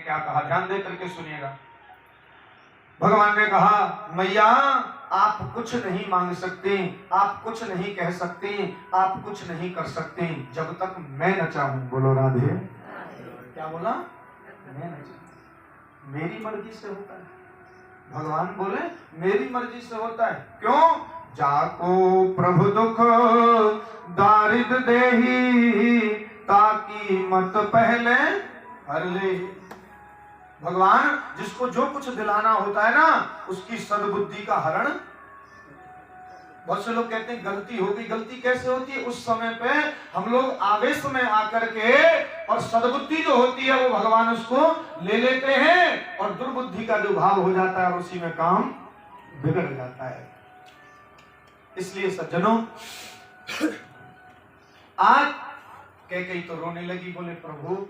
क्या कहा, ध्यान दे करके सुनिएगा। भगवान ने कहा, मैया आप कुछ नहीं मांग सकते, आप कुछ नहीं कह सकते, आप कुछ नहीं कर सकते जब तक मैं न चाहूं। बोलो राधे। क्या बोला? मैं न चाहूं, मेरी मर्जी से होता है। भगवान बोले मेरी मर्जी से होता है। क्यों? जाको प्रभु दुख दारिद देही, ताकि मत पहले हर ले। भगवान जिसको जो कुछ दिलाना होता है ना, उसकी सद्बुद्धि का हरण। बहुत से लोग कहते हैं गलती होगी। गलती कैसे होती है? उस समय पे हम लोग आवेश में आकर के, और सद्बुद्धि जो होती है वो भगवान उसको ले लेते हैं, और दुर्बुद्धि का जो भाव हो जाता है और उसी में काम बिगड़ जाता है। इसलिए सज्जनों, आज कई तो रोने लगी, बोले प्रभु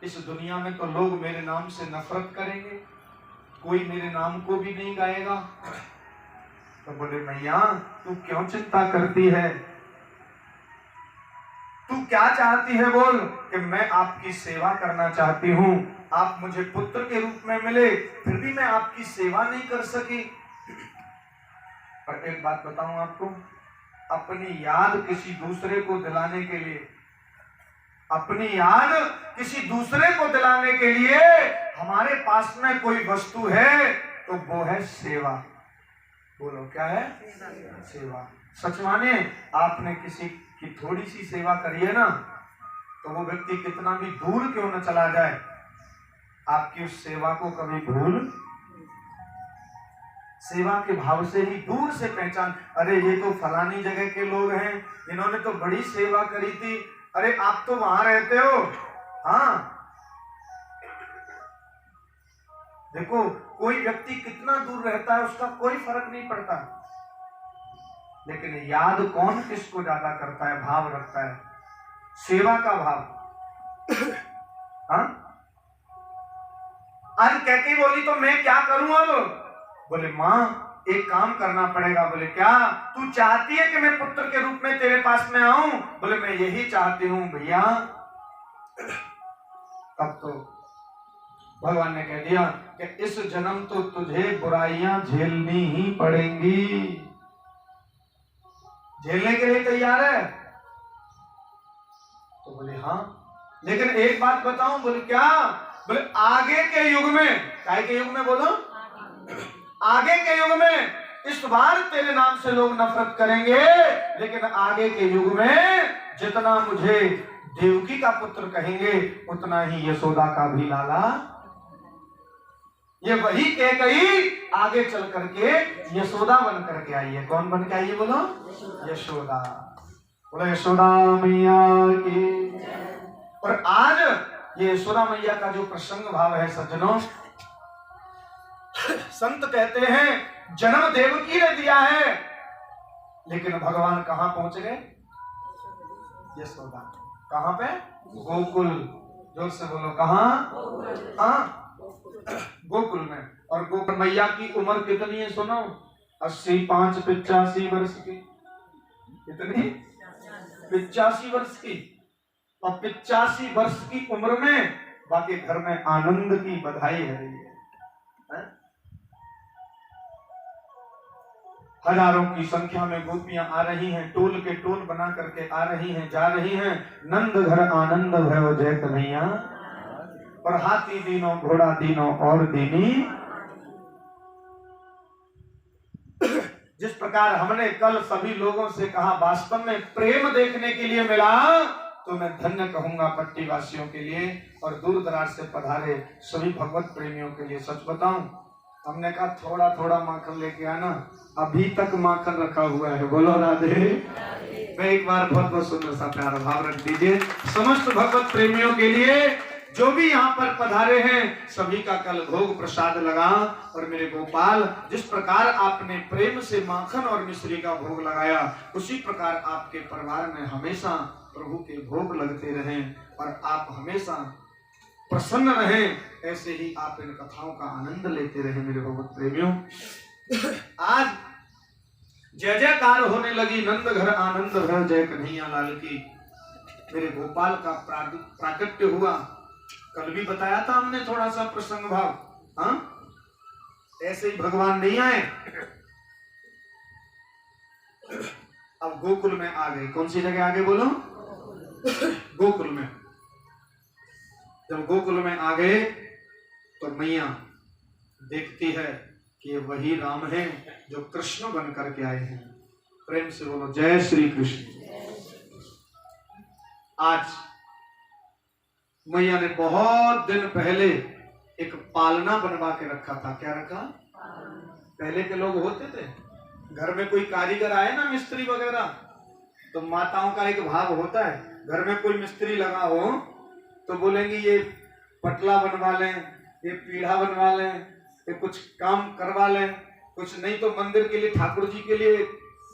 इस दुनिया में तो लोग मेरे नाम से नफरत करेंगे, कोई मेरे नाम को भी नहीं गाएगा। तो बोले मैया तू क्यों चिंता करती है, तू क्या चाहती है बोल। कि मैं आपकी सेवा करना चाहती हूँ, आप मुझे पुत्र के रूप में मिले, फिर भी मैं आपकी सेवा नहीं कर सकी। पर एक बात बताऊं आपको, अपनी याद किसी दूसरे को दिलाने के लिए, अपनी याद किसी दूसरे को दिलाने के लिए हमारे पास में कोई वस्तु है तो वो है सेवा। बोलो क्या है? सेवा। सच माने आपने किसी की थोड़ी सी सेवा करी है ना, तो वो व्यक्ति कितना भी दूर क्यों न चला जाए, आपकी उस सेवा को कभी भूल, सेवा के भाव से ही दूर से पहचान, अरे ये तो फलानी जगह के लोग हैं, इन्होंने तो बड़ी सेवा करी थी, अरे आप तो वहां रहते हो। हाँ देखो, कोई व्यक्ति कितना दूर रहता है उसका कोई फर्क नहीं पड़ता, लेकिन याद कौन किसको ज्यादा करता है, भाव रखता है, सेवा का भाव। हाँ आज कैके बोली तो मैं क्या करूं अब। बोले माँ एक काम करना पड़ेगा। बोले क्या? तू चाहती है कि मैं पुत्र के रूप में तेरे पास में आऊं? बोले मैं यही चाहती हूं भैया। तब तो भगवान ने कह दिया कि इस जन्म तो तुझे बुराइयां झेलनी ही पड़ेंगी। झेलने के लिए तैयार है? तो बोले हाँ, लेकिन एक बात बताऊं। बोले क्या? बोले आगे के युग में, काय के युग में बोलो, आगे के युग में इस बार तेरे नाम से लोग नफरत करेंगे, लेकिन आगे के युग में जितना मुझे देवकी का पुत्र कहेंगे उतना ही यशोदा का भी लाला। ये वही कह गई, आगे चल करके यशोदा बन करके आई है। कौन बन के आई है बोलो? यशोदा। बोलो यशोदा मैया की। और आज ये यशोदा मैया का जो प्रसंग भाव है सज्जनों, संत कहते हैं जन्म देवकी ने दिया है, लेकिन भगवान कहां पहुंच गए? यशोदा। कहां पे? गोकुल। जोर से बोलो कहां? हाँ गोकुल में। और गोकुल मैया की उम्र कितनी है सुनो? 80, 5, 85 वर्ष की। कितनी? 85 वर्ष की। और 85 वर्ष की उम्र में बाकी घर में आनंद की बधाई है रही है। हजारों की संख्या में गोपियां आ रही हैं, टोल के टोल बना करके आ रही हैं, जा रही हैं। नंद घर आनंद भयो जय कन्हैया, और हाथी दीनो घोड़ा दीनो और दीनी। जिस प्रकार हमने कल सभी लोगों से कहा वास्तव में प्रेम देखने के लिए मिला, तो मैं धन्य कहूंगा पट्टी वासियों के लिए और दूर दराज से पधारे सभी भगवत प्रेमियों के लिए। सच बताऊं, हमने कहा थोड़ा थोड़ा माखन लेके आना, अभी तक माखन रखा हुआ है। बोलो राधे। मैं एक बार बहुत बहुत सुंदर सा प्यारा भाव रख दीजिए समस्त भगवत प्रेमियों के लिए, जो भी यहाँ पर पधारे हैं सभी का कल भोग प्रसाद लगा। और मेरे गोपाल, जिस प्रकार आपने प्रेम से माखन और मिश्री का भोग लगाया, उसी प्रकार आपके परिवार में हमेशा प्रभु के भोग लगते रहें और आप हमेशा प्रसन्न रहें। ऐसे ही आप इन कथाओं का आनंद लेते रहें मेरे भगवत प्रेमियों। आज जय जयकार होने लगी, नंद घर आनंद भर जय कन्हैया लाल की। मेरे गोपाल का प्राकट्य हुआ। कल भी बताया था हमने थोड़ा सा प्रसंग भाव। हाँ, ऐसे ही भगवान नहीं आए। अब गोकुल में आ गए। कौन सी जगह आगे बोलो? गोकुल में। जब गोकुल में आ गए तो मैया देखती है कि ये वही राम है जो कृष्ण बन करके आए हैं। प्रेम से बोलो जय श्री कृष्ण। आज मैया ने बहुत दिन पहले एक पालना बनवा के रखा था। क्या रखा? पहले के लोग होते थे, घर में कोई कारीगर आए ना, मिस्त्री वगैरह, तो माताओं का एक भाव होता है, घर में कोई मिस्त्री लगा हो तो बोलेंगे ये पटला बनवा लें, ये पीढ़ा बनवा लें, ये कुछ काम करवा लें, कुछ नहीं तो मंदिर के लिए, ठाकुर जी के लिए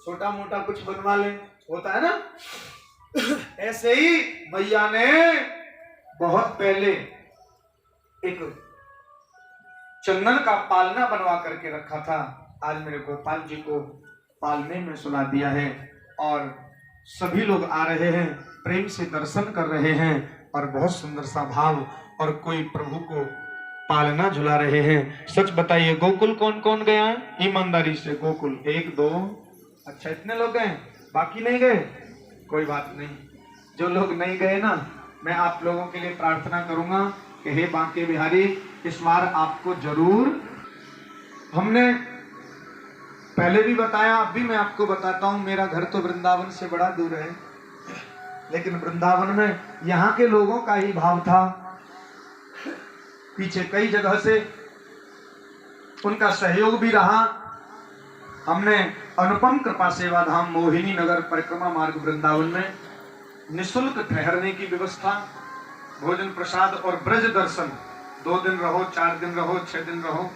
छोटा मोटा कुछ बनवा लें, होता है ना। ऐसे ही मैया ने बहुत पहले एक चंदन का पालना बनवा करके रखा था। आज मेरे गोपाल जी को पालने में सुला दिया है और सभी लोग आ रहे हैं, प्रेम से दर्शन कर रहे हैं और बहुत सुंदर सा भाव, और कोई प्रभु को पालना झुला रहे हैं। सच बताइए गोकुल कौन कौन गया है? ईमानदारी से गोकुल 1 2, अच्छा इतने लोग गए, बाकी नहीं गए? कोई बात नहीं, जो लोग नहीं गए ना, मैं आप लोगों के लिए प्रार्थना करूंगा कि हे बांके बिहारी, इस बार आपको जरूर, हमने पहले भी बताया, अब भी मैं आपको बताता हूं, मेरा घर तो वृंदावन से बड़ा दूर है, लेकिन वृंदावन में यहाँ के लोगों का ही भाव था। पीछे कई जगह से उनका सहयोग भी रहा। हमने अनुपम कृपा सेवा धाम मोहिनी नगर परिक्रमा मार्ग वृंदावन में निःशुल्क ठहरने की व्यवस्था, भोजन प्रसाद और ब्रज दर्शन, 2 दिन रहो, 4 दिन रहो, 6 दिन रहो,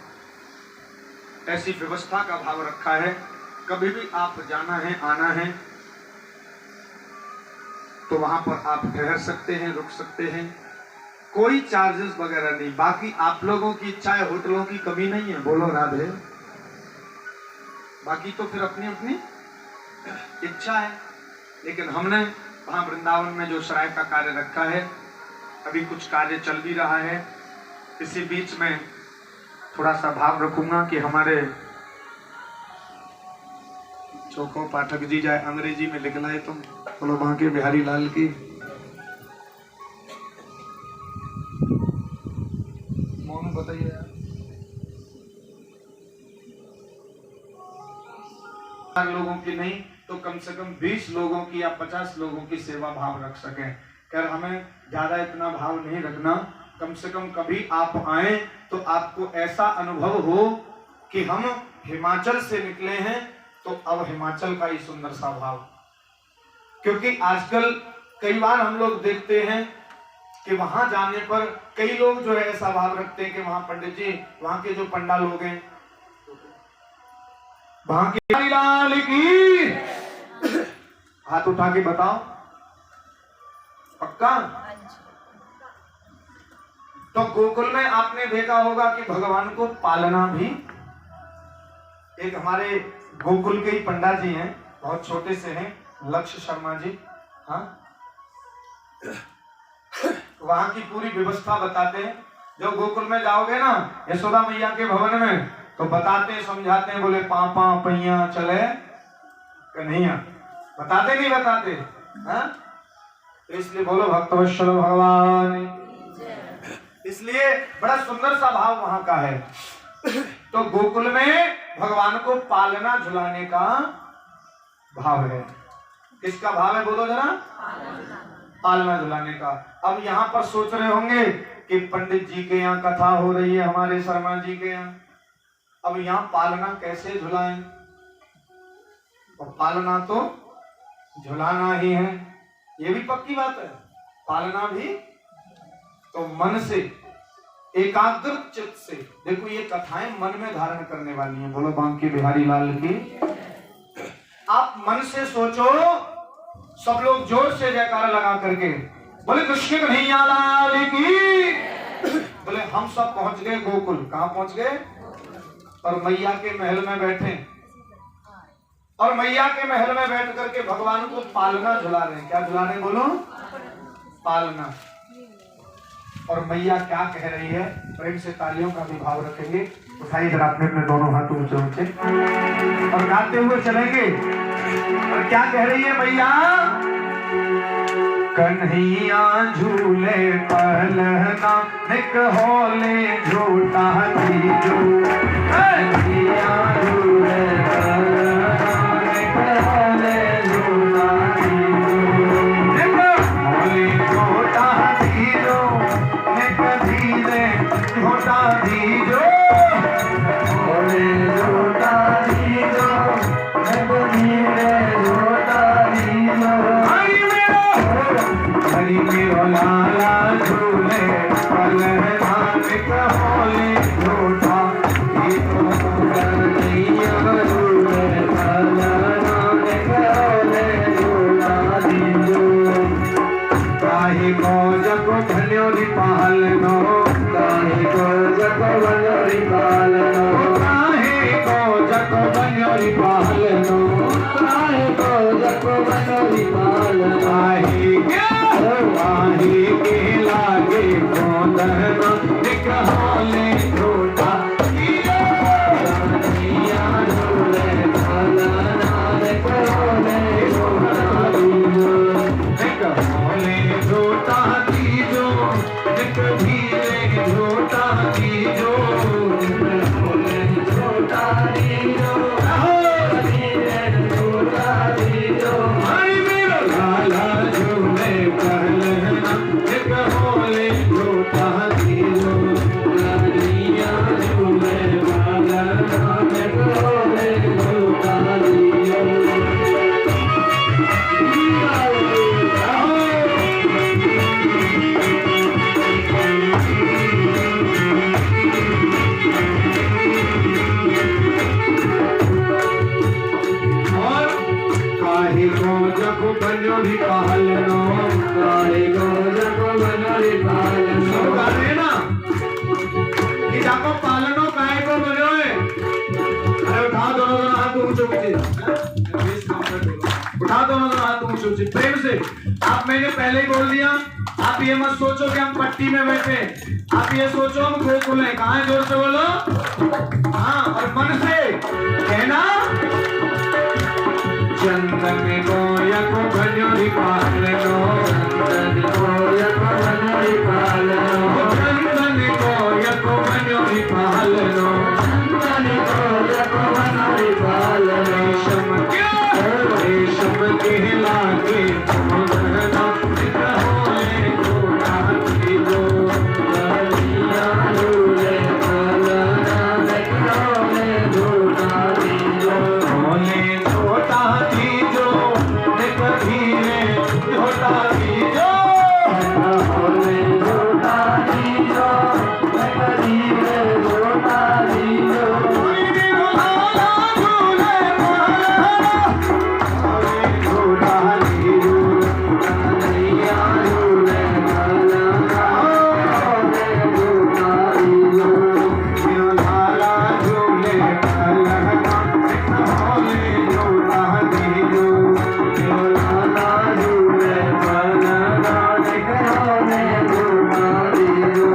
ऐसी व्यवस्था का भाव रखा है। कभी भी आप जाना है, आना है, तो वहां पर आप ठहर सकते हैं, रुक सकते हैं, कोई चार्जेस वगैरह नहीं। बाकी आप लोगों की इच्छा है, होटलों की कमी नहीं है, बोलो राधे। बाकी तो फिर अपनी अपनी इच्छा है, लेकिन हमने वहां वृंदावन में जो सराय का कार्य रखा है, अभी कुछ कार्य चल भी रहा है। इसी बीच में थोड़ा सा भाव रखूंगा कि हमारे चोखो पाठक जी जाए अंग्रेजी में लिखना है, तुम बोलो बांके बिहारी लाल की। मोनू बताइए यार, लोगों की नहीं तो कम से कम 20 लोगों की या 50 लोगों की सेवा भाव रख सकें। खैर हमें ज्यादा इतना भाव नहीं रखना, कम से कम कभी आप आए तो आपको ऐसा अनुभव हो कि हम हिमाचल से निकले हैं, तो अब हिमाचल का ही सुंदर सा भाव। क्योंकि आजकल कई बार हम लोग देखते हैं कि वहां जाने पर कई लोग जो है ऐसा भाव रखते हैं कि वहां पंडित जी, वहां के जो पंडा लोग हैं, वहां के लाल की, हाथ उठा के बताओ पक्का। तो गोकुल में आपने देखा होगा कि भगवान को पालना भी, एक हमारे गोकुल के ही पंडा जी हैं, बहुत छोटे से हैं, लक्ष्य शर्मा जी, हाँ, वहां की पूरी व्यवस्था बताते हैं। जब गोकुल में जाओगे ना यशोदा मैया के भवन में, तो बताते हैं, समझाते हैं, बोले पापा पैया चले कन्हैया, बताते नहीं बताते, हाँ? तो इसलिए बोलो भक्तवत्सल भगवान, इसलिए बड़ा सुंदर सा भाव वहां का है। तो गोकुल में भगवान को पालना झुलाने का भाव है। किसका भाव है बोलो जरा? पालना झुलाने का। अब यहाँ पर सोच रहे होंगे कि पंडित जी के यहाँ कथा हो रही है, हमारे शर्मा जी के यहाँ, अब यहाँ पालना कैसे झुलाएं? और पालना तो झुलाना ही है, ये भी पक्की बात है। पालना भी तो मन से, एकाग्र चित्त से। देखो ये कथाएं मन में धारण करने वाली हैं, बोलो बांके बिहारी लाल की। आप मन से सोचो, सब लोग जोर से जयकारा लगा करके बोले कृष्ण कन्हैया लाल की। बोले हम सब पहुंच गए गोकुल। कहां पहुंच गए? और मैया के महल में बैठे, और मैया के महल में बैठ करके भगवान को पालना झुला रहे हैं। क्या झुला रहे हैं बोलो? पालना। और मैया क्या कह रही है, प्रेम से तालियों का भी भाव रखेंगे। उठाइए जरा अपने अपने दोनों हाथ ऊंचे ऊंचे और गाते हुए चलेंगे। और क्या कह रही है मैया? कन्हैया झूले पहलना निक होले झूठा तीजो, कन्हैया झूले पहलना निक होले झूठा तीजो, निक होले झूठा तीजो, निक धीरे झूठा तीजो, होले झूठा तीजो, निक धीरे झूठा तीजो। हरि मेरो लाला झूले पलना निक होले झूठा तीजो, कन्हैया झूले पलना निक होले झूठा तीजो। काहे को जप भन्योरी पालनो, काहे को जप भन्योरी पालनो, काहे को जप भन्योरी पालनो, काहे को जप भन्योरी पालनो। काहे के लागे गोदना निक होले झूठा तीजो, कन्हैया झूले पलना निक होले झूठा तीजो, निक होले झूठा तीजो, निक धीरे झूठा तीजो, निक होले झूठा तीजो, धीरे झूठा तीजो। हरि मेरो लाला झूले पहलना निक होले झूठा तीजो, कन्हैया झूले पहलना निक होले झूठा तीजो। और काहे को जप भन्योरी पालनो, काहे को जप भन्योरी पालनो। गाने ना कि जाको पालनो काहे को बनो है। अरे उठा दोनों हाथ ऊंचे ऊंचे, उठा दोनों हाथ ऊंचे ऊंचे प्रेम से। आप मैंने पहले ही बोल दिया, आप ये मत सोचो कि हम पट्टी में बैठे, आप ये सोचो हम गोकुल हैं। कहाँ है? जोर से बोलो। हाँ, और मन से कहना, चंदन गोया को भन्योरी पालनो, चंदन गोया को भन्योरी पालनो, चंदन गोया को भन्योरी पालनो, चंदन गोया को भन्योरी पालनो। रेशम के लागे गोदना निक होले झूठा तीजो, कन्हैया झूले पलना निक होले झूठा तीजो, होले झूठा तीजो, निक धीरे झूठा तीजो, होले झूठा तीजो, निक धीरे झूठा तीजो। हरि मेरो लाला झूले पहलना होले झूठा तीजो, कन्हैया झूले पलना होले झूठा तीजो। मेरो लाला झूले पलना निक होले झूठा तीजो, मेरो लाला झूले पलना निक होले झूठा तीजो।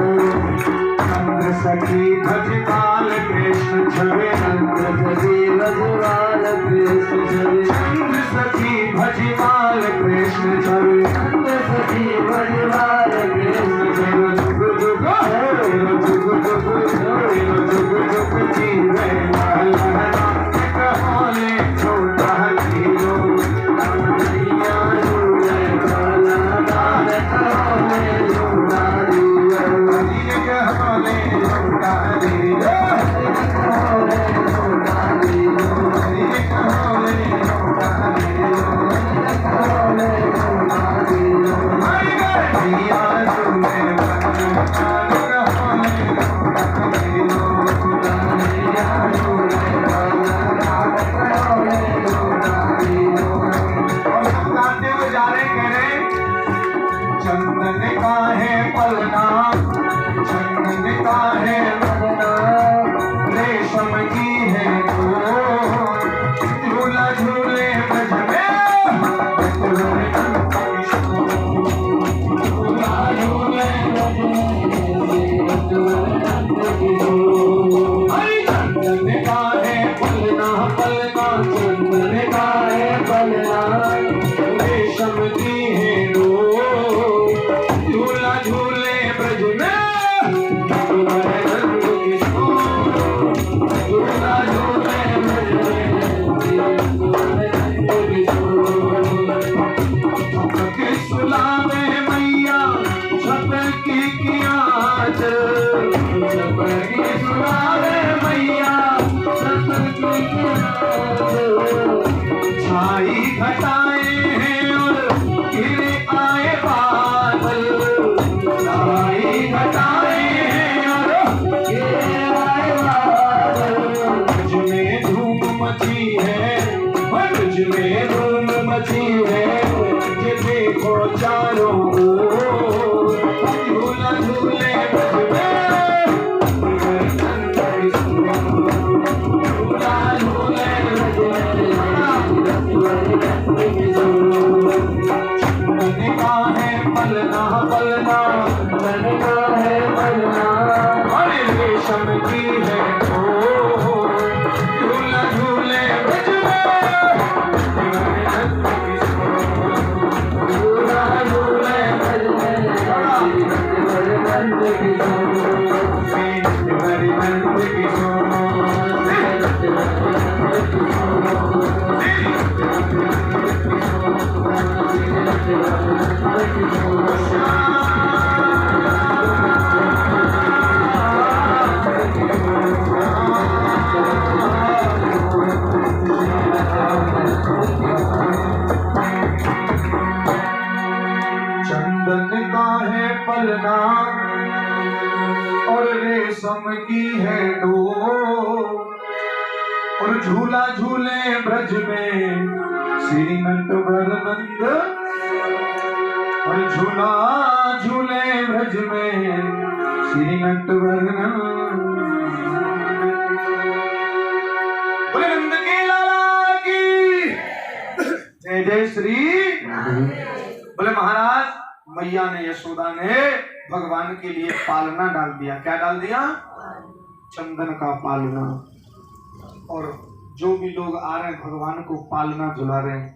चंद्र सखी भजपाल कृष्ण छवे, चंद्र सखी भजपाल कृष्ण छवे, चंद्र सखी भजपाल कृष्ण छवे, चंद्र सखी भजपाल कृष्ण छवे। जुग जुग जुग जुग जुग जुग जीवे पलना निक होले झूठा तीजो, कन्हैया झूले पलना निक होले झूठा तीजो, निक होले झूठा तीजो, निक होले झूठा चंदन का है पलना और रेशम की है डोर, और झूला झूले ब्रज में श्री नटवर नंद, और झूला झूले ब्रज में श्री नटवर नंद। बोले नंद के लाला की जय जय श्री। बोले महाराज मैया ने यशोदा ने भगवान के लिए पालना डाल दिया। क्या डाल दिया? चंदन का पालना। और जो भी लोग आ रहे हैं भगवान को पालना झुला रहे हैं।